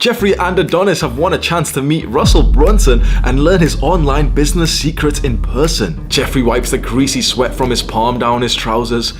Jeffrey and Adonis have won a chance to meet Russell Brunson and learn his online business secrets in person. Jeffrey wipes the greasy sweat from his palm down his trousers.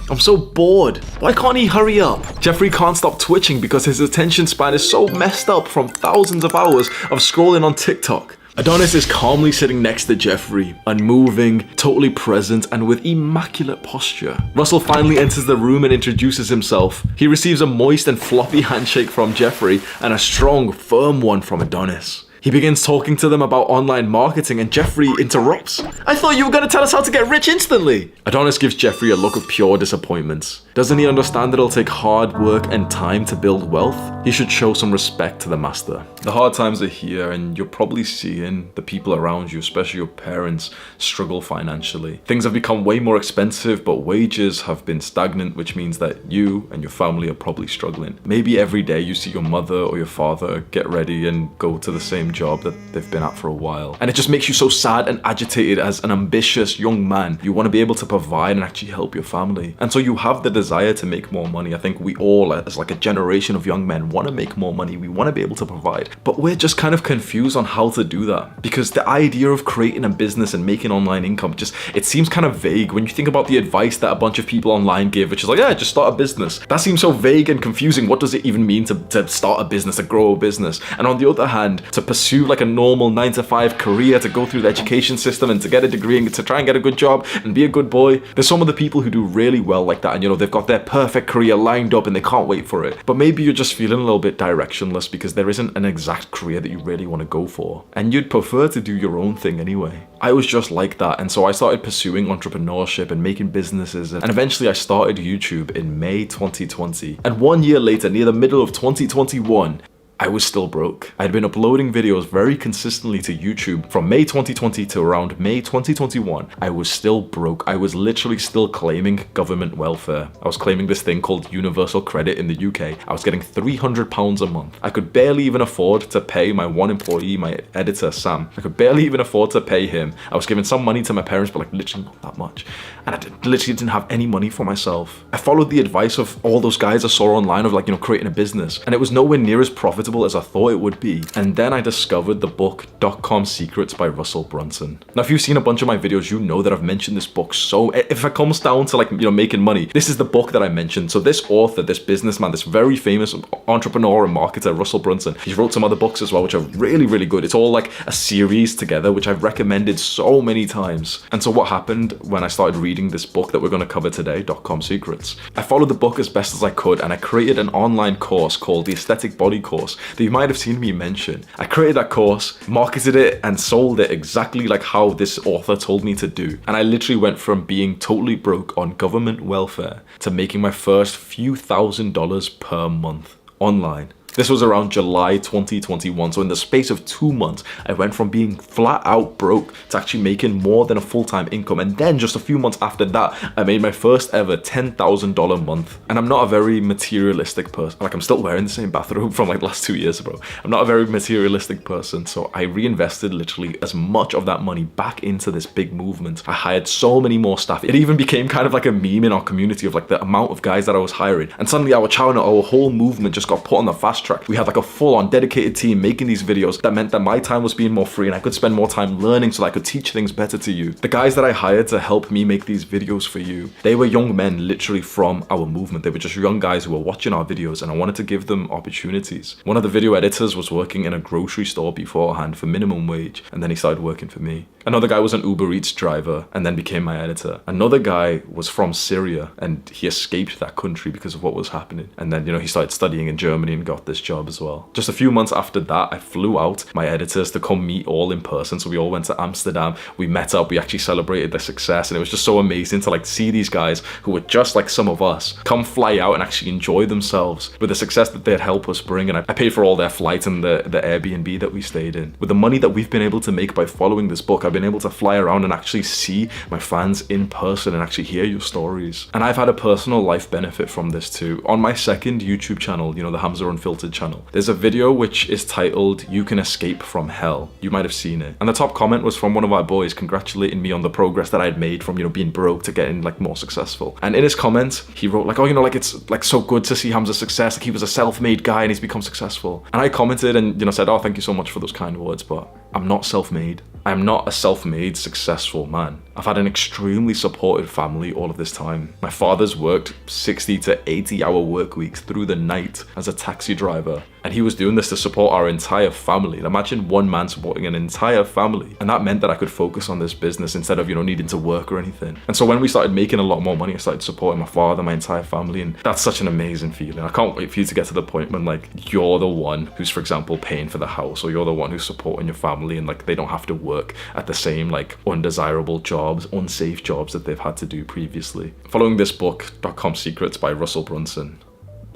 I'm so bored. Why can't he hurry up? Jeffrey can't stop twitching because his attention span is so messed up from thousands of hours of scrolling on TikTok. Adonis is calmly sitting next to Jeffrey, unmoving, totally present, and with immaculate posture. Russell finally enters the room and introduces himself. He receives a moist and floppy handshake from Jeffrey and a strong, firm one from Adonis. He begins talking to them about online marketing and Jeffrey interrupts. I thought you were going to tell us how to get rich instantly. Adonis gives Jeffrey a look of pure disappointment. Doesn't he understand that it'll take hard work and time to build wealth? He should show some respect to the master. The hard times are here and you're probably seeing the people around you, especially your parents, struggle financially. Things have become way more expensive, but wages have been stagnant, which means that you and your family are probably struggling. Maybe every day you see your mother or your father get ready and go to the same job that they've been at for a while. And it just makes you so sad and agitated as an ambitious young man. You want to be able to provide and actually help your family. And so you have the desire to make more money. I think we all, as like a generation of young men, want to make more money. We want to be able to provide. But we're just kind of confused on how to do that. Because the idea of creating a business and making online income, it seems kind of vague. When you think about the advice that a bunch of people online give, which is like, yeah, just start a business. That seems so vague and confusing. What does it even mean to start a business, to grow a business? And on the other hand, to pursue like a normal 9-to-5 career, to go through the education system and to get a degree and to try and get a good job and be a good boy. There's some of the people who do really well like that, and they've got their perfect career lined up and they can't wait for it. But maybe you're just feeling a little bit directionless because there isn't an exact career that you really want to go for, and you'd prefer to do your own thing anyway. I was just like that, and so I started pursuing entrepreneurship and making businesses, and eventually I started YouTube in May 2020. And 1 year later, near the middle of 2021, I was still broke. I'd been uploading videos very consistently to YouTube from May 2020 to around May 2021. I was still broke. I was literally still claiming government welfare. I was claiming this thing called universal credit in the UK. I was getting £300 a month. I could barely even afford to pay my one employee, my editor, Sam. I could barely even afford to pay him. I was giving some money to my parents, but like literally not that much. And I literally didn't have any money for myself. I followed the advice of all those guys I saw online of creating a business, and it was nowhere near as profitable as I thought it would be. And then I discovered the book .com Secrets by Russell Brunson. Now, if you've seen a bunch of my videos, you know that I've mentioned this book. So if it comes down to making money, this is the book that I mentioned. So this author, this businessman, this very famous entrepreneur and marketer, Russell Brunson, he wrote some other books as well, which are really, really good. It's all like a series together, which I've recommended so many times. And so what happened when I started reading this book that we're going to cover today, .com Secrets, I followed the book as best as I could, and I created an online course called the Aesthetic Body Course that you might have seen me mention. I created that course, marketed it, and sold it exactly like how this author told me to do. And I literally went from being totally broke on government welfare to making my first few $1,000s per month online. This was around July 2021, so in the space of 2 months, I went from being flat out broke to actually making more than a full-time income. And then just a few months after that, I made my first ever $10,000 month. And I'm not a very materialistic person. I'm still wearing the same bathrobe from last 2 years, bro. I'm not a very materialistic person, so I reinvested literally as much of that money back into this big movement. I hired so many more staff. It even became kind of like a meme in our community of the amount of guys that I was hiring. And suddenly our channel, our whole movement just got put on the fast track. We had a full-on dedicated team making these videos. That meant that my time was being more free and I could spend more time learning so that I could teach things better to you. The guys that I hired to help me make these videos for you, they were young men literally from our movement. They were just young guys who were watching our videos, and I wanted to give them opportunities. One of the video editors was working in a grocery store beforehand for minimum wage, and then he started working for me. Another guy was an Uber Eats driver and then became my editor. Another guy was from Syria and he escaped that country because of what was happening. And then, he started studying in Germany and got this job as well. Just a few months after that, I flew out my editors to come meet all in person. So we all went to Amsterdam, we met up, we actually celebrated their success. And it was just so amazing to see these guys who were just like some of us come fly out and actually enjoy themselves with the success that they'd help us bring. And I paid for all their flights and the Airbnb that we stayed in. With the money that we've been able to make by following this book, I've been able to fly around and actually see my fans in person and actually hear your stories. And I've had a personal life benefit from this too. On my second YouTube channel, the Hamza Unfiltered Unfiltered channel. There's a video which is titled "You Can Escape from Hell." You might have seen it. And the top comment was from one of our boys congratulating me on the progress that I had made from, being broke to getting like more successful. And in his comments, he wrote like, oh, like it's like so good to see Hamza's success. Like he was a self-made guy and he's become successful. And I commented and, said, oh, thank you so much for those kind words, but I'm not self-made. I'm not a self-made successful man. I've had an extremely supportive family all of this time. My father's worked 60 to 80-hour work weeks through the night as a taxi driver. And he was doing this to support our entire family. And imagine one man supporting an entire family. And that meant that I could focus on this business instead of, needing to work or anything. And so when we started making a lot more money, I started supporting my father, my entire family. And that's such an amazing feeling. I can't wait for you to get to the point when like you're the one who's, for example, paying for the house, or you're the one who's supporting your family and like they don't have to work at the same like undesirable jobs, unsafe jobs that they've had to do previously. Following this book, .com Secrets by Russell Brunson,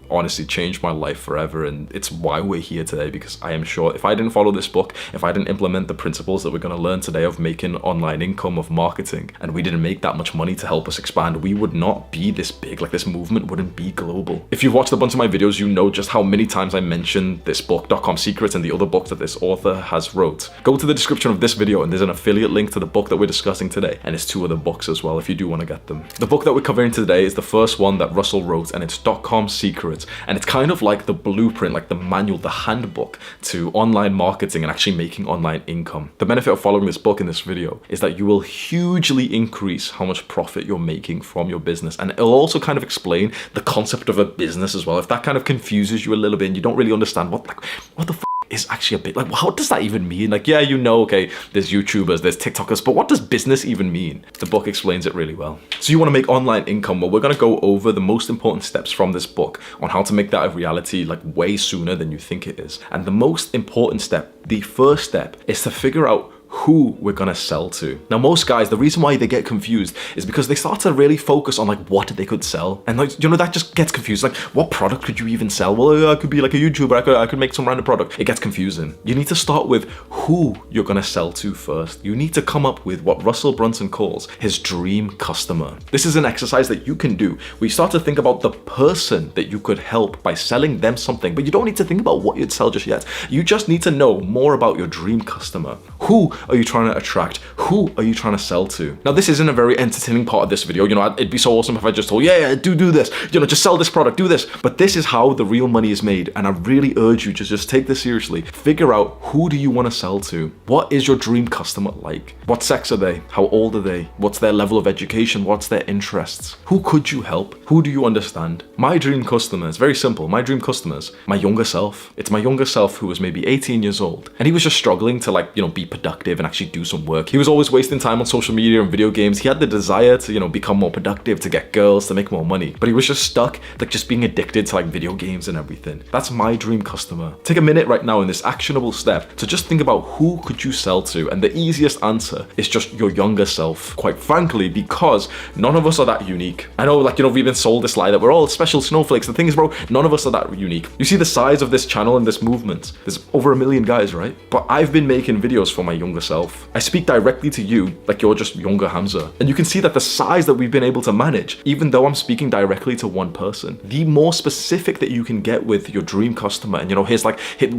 honestly changed my life forever, and it's why we're here today, because I am sure if I didn't follow this book, if I didn't implement the principles that we're going to learn today of making online income, of marketing, and we didn't make that much money to help us expand, we would not be this big. Like this movement wouldn't be global. If you've watched a bunch of my videos, you know just how many times I mentioned this book, .com Secrets, and the other book that this author has wrote. Go to the description of this video and there's an affiliate link to the book that we're discussing today, and it's 2 other books as well if you do want to get them. The book that we're covering today is the first one that Russell wrote, and it's .com Secrets. And it's kind of like the blueprint, like the manual, the handbook to online marketing and actually making online income. The benefit of following this book in this video is that you will hugely increase how much profit you're making from your business. And it'll also kind of explain the concept of a business as well. If that kind of confuses you a little bit and you don't really understand what the f is actually a bit like, what does that even mean? Like, yeah, okay, there's YouTubers, there's TikTokers, but what does business even mean? The book explains it really well. So you want to make online income? Well, we're going to go over the most important steps from this book on how to make that a reality like way sooner than you think it is. And the most important step, the first step, is to figure out who we're gonna sell to. Now, most guys, the reason why they get confused is because they start to really focus on like what they could sell, and like that just gets confused. Like, what product could you even sell? Well, I could be like a YouTuber. I could make some random product. It gets confusing. You need to start with who you're gonna sell to first. You need to come up with what Russell Brunson calls his dream customer. This is an exercise that you can do where you start to think about the person that you could help by selling them something, but you don't need to think about what you'd sell just yet. You just need to know more about your dream customer. Who are you trying to attract? Who are you trying to sell to? Now, this isn't a very entertaining part of this video. It'd be so awesome if I just told, yeah, do this. Just sell this product, do this. But this is how the real money is made. And I really urge you to just take this seriously. Figure out, who do you want to sell to? What is your dream customer like? What sex are they? How old are they? What's their level of education? What's their interests? Who could you help? Who do you understand? My dream customers, very simple. My dream customers, my younger self. It's my younger self who was maybe 18 years old. And he was just struggling to be productive and actually do some work. He was always wasting time on social media and video games. He had the desire to, become more productive, to get girls, to make more money. But he was just stuck, just being addicted to video games and everything. That's my dream customer. Take a minute right now in this actionable step to just think about who could you sell to. And the easiest answer is just your younger self, quite frankly, because none of us are that unique. I know, we've been sold this lie that we're all special snowflakes. The thing is, bro, none of us are that unique. You see the size of this channel and this movement. There's over 1 million guys, right? But I've been making videos for my younger self. I speak directly to you like you're just younger Hamza. And you can see that the size that we've been able to manage, even though I'm speaking directly to one person, the more specific that you can get with your dream customer, and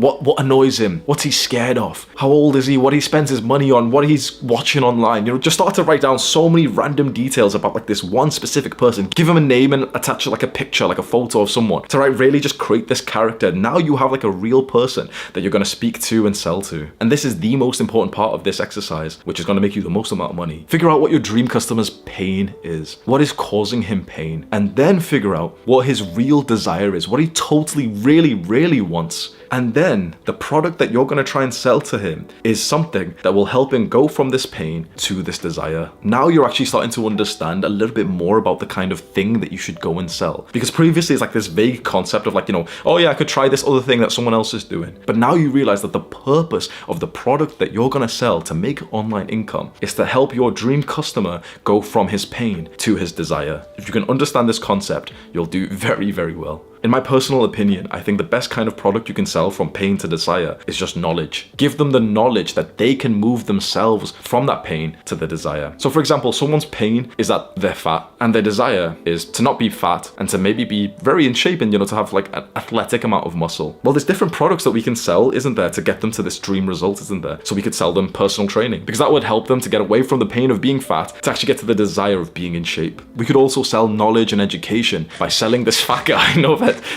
what annoys him, what's he scared of, how old is he, what he spends his money on, what he's watching online, just start to write down so many random details about this one specific person. Give him a name and attach a picture, a photo of someone to really just create this character. Now you have a real person that you're going to speak to and sell to. And this is the most important part of this exercise, which is going to make you the most amount of money. Figure out what your dream customer's pain is. What is causing him pain? And then figure out what his real desire is, what he totally, really, really wants. And then the product that you're going to try and sell to him is something that will help him go from this pain to this desire. Now you're actually starting to understand a little bit more about the kind of thing that you should go and sell. Because previously it's this vague concept of oh yeah, I could try this other thing that someone else is doing. But now you realize that the purpose of the product that you're going to sell to make online income is to help your dream customer go from his pain to his desire. If you can understand this concept, you'll do very, very well. In my personal opinion, I think the best kind of product you can sell from pain to desire is just knowledge. Give them the knowledge that they can move themselves from that pain to the desire. So for example, someone's pain is that they're fat, and their desire is to not be fat and to maybe be very in shape and, to have like an athletic amount of muscle. Well, there's different products that we can sell, isn't there, to get them to this dream result, isn't there? So we could sell them personal training, because that would help them to get away from the pain of being fat to actually get to the desire of being in shape. We could also sell knowledge and education by selling this fat guy,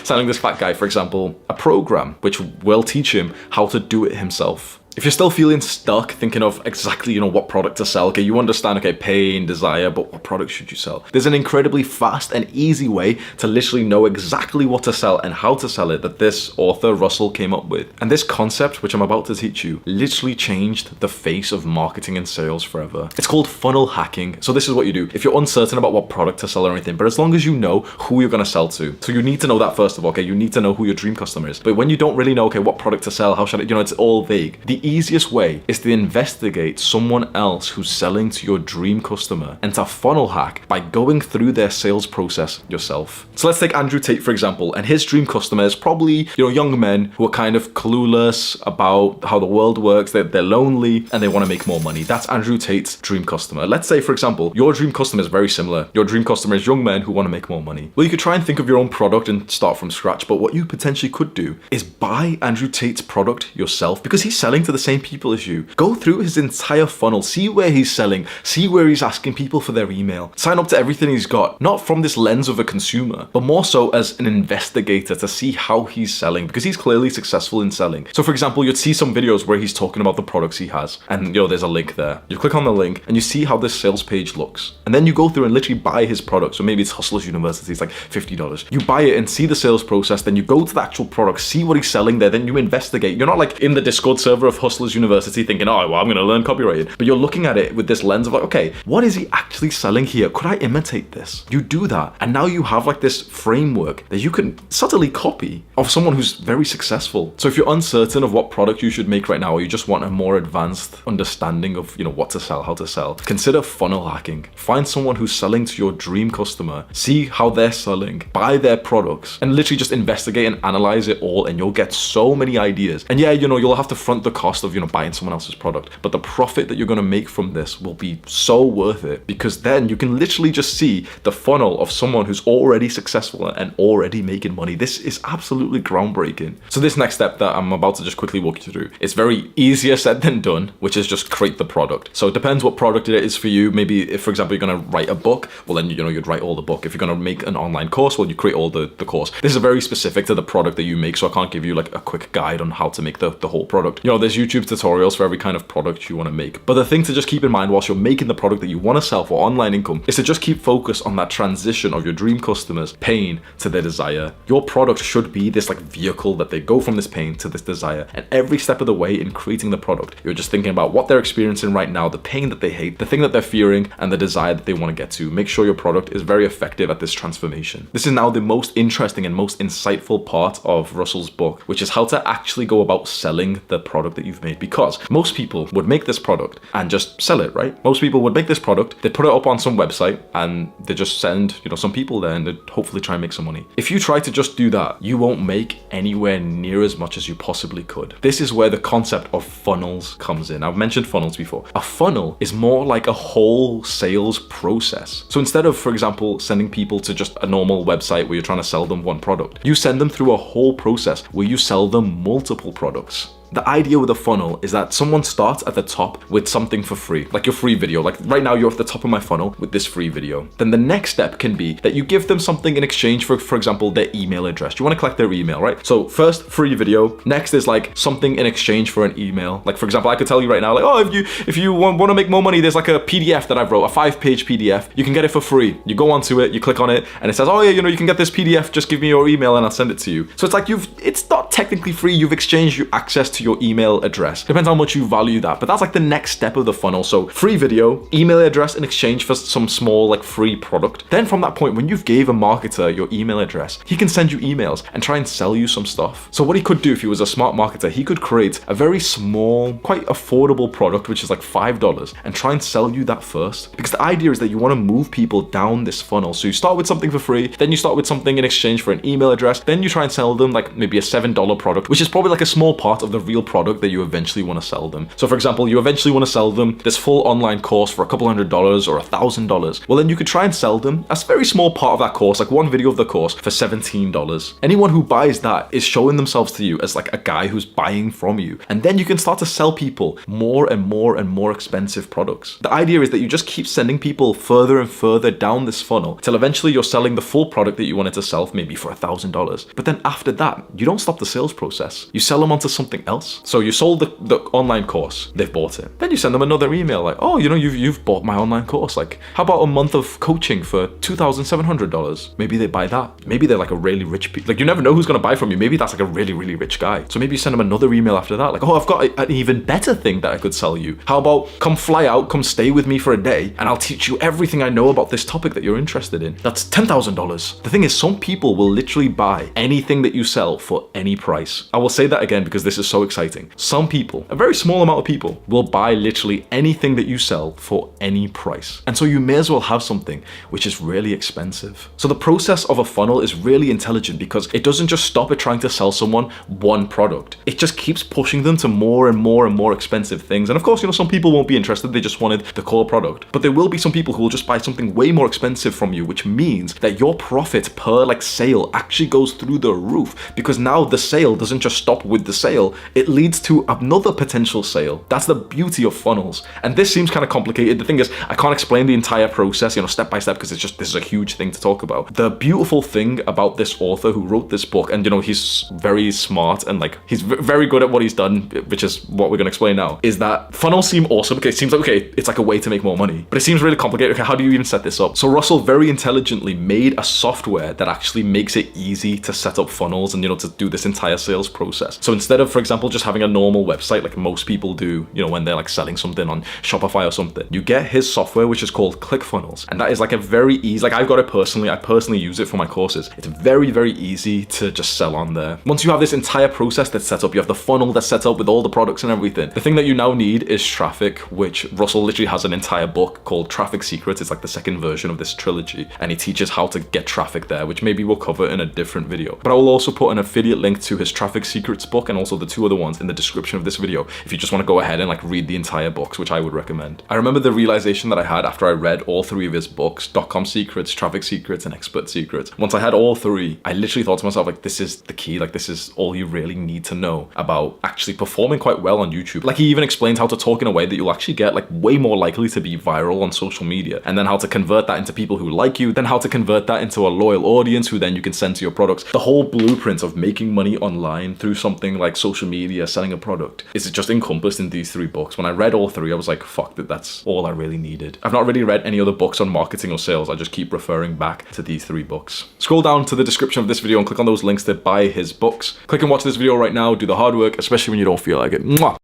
selling this fat guy, for example, a program which will teach him how to do it himself. If you're still feeling stuck, thinking of exactly, what product to sell, okay, you understand, okay, pain, desire, but what product should you sell? There's an incredibly fast and easy way to literally know exactly what to sell and how to sell it that this author, Russell, came up with. And this concept, which I'm about to teach you, literally changed the face of marketing and sales forever. It's called funnel hacking. So this is what you do. If you're uncertain about what product to sell or anything, but as long as you know who you're going to sell to. So you need to know that first of all, okay, you need to know who your dream customer is. But when you don't really know, okay, what product to sell, how should I, it's all vague. The easiest way is to investigate someone else who's selling to your dream customer and to funnel hack by going through their sales process yourself. So let's take Andrew Tate, for example, and his dream customer is probably, young men who are kind of clueless about how the world works, they're lonely, and they want to make more money. That's Andrew Tate's dream customer. Let's say, for example, your dream customer is very similar. Your dream customer is young men who want to make more money. Well, you could try and think of your own product and start from scratch, but what you potentially could do is buy Andrew Tate's product yourself, because he's selling to the same people as you. Go through his entire funnel, see where he's selling, see where he's asking people for their email, sign up to everything he's got, not from this lens of a consumer, but more so as an investigator to see how he's selling, because he's clearly successful in selling. So for example, you'd see some videos where he's talking about the products he has, and there's a link there. You click on the link and you see how this sales page looks, and then you go through and literally buy his product. So maybe it's Hustlers University, it's like $50. You buy it and see the sales process, then you go to the actual product, see what he's selling there, then you investigate. You're not like in the Discord server of Hustlers University thinking, oh, well, I'm going to learn copywriting. But you're looking at it with this lens of like, okay, what is he actually selling here? Could I imitate this? You do that. And now you have like this framework that you can subtly copy of someone who's very successful. So if you're uncertain of what product you should make right now, or you just want a more advanced understanding of, what to sell, how to sell, consider funnel hacking. Find someone who's selling to your dream customer, see how they're selling, buy their products, and literally just investigate and analyze it all, and you'll get so many ideas. And yeah, you'll have to front the cost of, buying someone else's product, but the profit that you're going to make from this will be so worth it, because then you can literally just see the funnel of someone who's already successful and already making money. This is absolutely groundbreaking. So this next step that I'm about to just quickly walk you through, it's very easier said than done, which is just create the product. So it depends what product it is for you. Maybe if, for example, you're going to write a book, well then, you'd write all the book. If you're going to make an online course, well, you create all the course. This is very specific to the product that you make, so I can't give you like a quick guide on how to make the whole product. There's YouTube tutorials for every kind of product you want to make. But the thing to just keep in mind whilst you're making the product that you want to sell for online income is to just keep focus on that transition of your dream customers' pain to their desire. Your product should be this like vehicle that they go from this pain to this desire. And every step of the way in creating the product, you're just thinking about what they're experiencing right now, the pain that they hate, the thing that they're fearing, and the desire that they want to get to. Make sure your product is very effective at this transformation. This is now the most interesting and most insightful part of Russell's book, which is how to actually go about selling the product that you've made. Because most people would make this product and just sell it, right? Most people would make this product, they put it up on some website, and they just send, some people there, and they hopefully try and make some money. If you try to just do that, you won't make anywhere near as much as you possibly could. This is where the concept of funnels comes in. I've mentioned funnels before. A funnel is more like a whole sales process. So instead of, for example, sending people to just a normal website where you're trying to sell them one product, you send them through a whole process where you sell them multiple products. The idea with a funnel is that someone starts at the top with something for free, like your free video. Like right now, you're at the top of my funnel with this free video. Then the next step can be that you give them something in exchange for example, their email address. You want to collect their email, right? So first, free video. Next is like something in exchange for an email. Like for example, I could tell you right now, like, oh, if you want to make more money, there's like a PDF that I wrote, a 5-page PDF. You can get it for free. You go onto it, you click on it, and it says, oh yeah, you can get this PDF. Just give me your email and I'll send it to you. So it's like it's not technically free. You've exchanged your access to to your email address. Depends how much you value that, but that's like the next step of the funnel. So free video, email address in exchange for some small like free product. Then from that point, when you've gave a marketer your email address, he can send you emails and try and sell you some stuff. So what he could do if he was a smart marketer, he could create a very small, quite affordable product, which is like $5, and try and sell you that first. Because the idea is that you want to move people down this funnel. So you start with something for free, then you start with something in exchange for an email address, then you try and sell them like maybe a $7 product, which is probably like a small part of the real product that you eventually want to sell them. So for example, you eventually want to sell them this full online course for a couple $100 or $1,000. Well, then you could try and sell them a very small part of that course, like one video of the course for $17. Anyone who buys that is showing themselves to you as like a guy who's buying from you. And then you can start to sell people more and more and more expensive products. The idea is that you just keep sending people further and further down this funnel till eventually you're selling the full product that you wanted to sell, maybe for $1,000. But then after that, you don't stop the sales process. You sell them onto something else. So you sold the online course, they've bought it. Then you send them another email like, oh, you know, you've bought my online course. Like, how about a month of coaching for $2,700? Maybe they buy that. Maybe they're like a really rich, like you never know who's gonna buy from you. Maybe that's like a really, really rich guy. So maybe you send them another email after that. Like, oh, I've got an even better thing that I could sell you. How about come fly out, come stay with me for a day, and I'll teach you everything I know about this topic that you're interested in. That's $10,000. The thing is, some people will literally buy anything that you sell for any price. I will say that again because this is so exciting. Some people, a very small amount of people, will buy literally anything that you sell for any price. And so you may as well have something which is really expensive. So the process of a funnel is really intelligent because it doesn't just stop at trying to sell someone one product. It just keeps pushing them to more and more and more expensive things. And of course, you know, some people won't be interested. They just wanted the core product. But there will be some people who will just buy something way more expensive from you, which means that your profit per like sale actually goes through the roof, because now the sale doesn't just stop with the sale. It leads to another potential sale. That's the beauty of funnels. And this seems kind of complicated. The thing is, I can't explain the entire process, you know, step by step, because it's just, this is a huge thing to talk about. The beautiful thing about this author who wrote this book, and you know, he's very smart and like, he's very good at what he's done, which is what we're going to explain now, is that funnels seem awesome. Okay, it seems like, okay, it's like a way to make more money, but it seems really complicated. Okay, how do you even set this up? So Russell very intelligently made a software that actually makes it easy to set up funnels and, you know, to do this entire sales process. So instead of, for example, just having a normal website like most people do, you know, when they're like selling something on Shopify or something, you get his software, which is called ClickFunnels. And that is like a very easy, like I've got it personally, I personally use it for my courses. It's very, very easy to just sell on there. Once you have this entire process that's set up, you have the funnel that's set up with all the products and everything. The thing that you now need is traffic, which Russell literally has an entire book called Traffic Secrets. It's like the second version of this trilogy. And he teaches how to get traffic there, which maybe we'll cover in a different video. But I will also put an affiliate link to his Traffic Secrets book and also the two other ones in the description of this video if you just want to go ahead and like read the entire books, which I would recommend. I remember the realization that I had after I read all three of his books, .com Secrets, Traffic Secrets, and Expert Secrets. Once I had all three, I literally thought to myself, like, this is the key. Like, this is all you really need to know about actually performing quite well on YouTube. Like, he even explains how to talk in a way that you'll actually get like way more likely to be viral on social media, and then how to convert that into people who like you, then how to convert that into a loyal audience who then you can send to your products. The whole blueprint of making money online through something like social media, selling a product, is just encompassed in these three books. When I read all three, I was like, fuck, that's all I really needed. I've not really read any other books on marketing or sales. I just keep referring back to these three books. Scroll down to the description of this video and click on those links to buy his books. Click and watch this video right now. Do the hard work, especially when you don't feel like it. Mwah!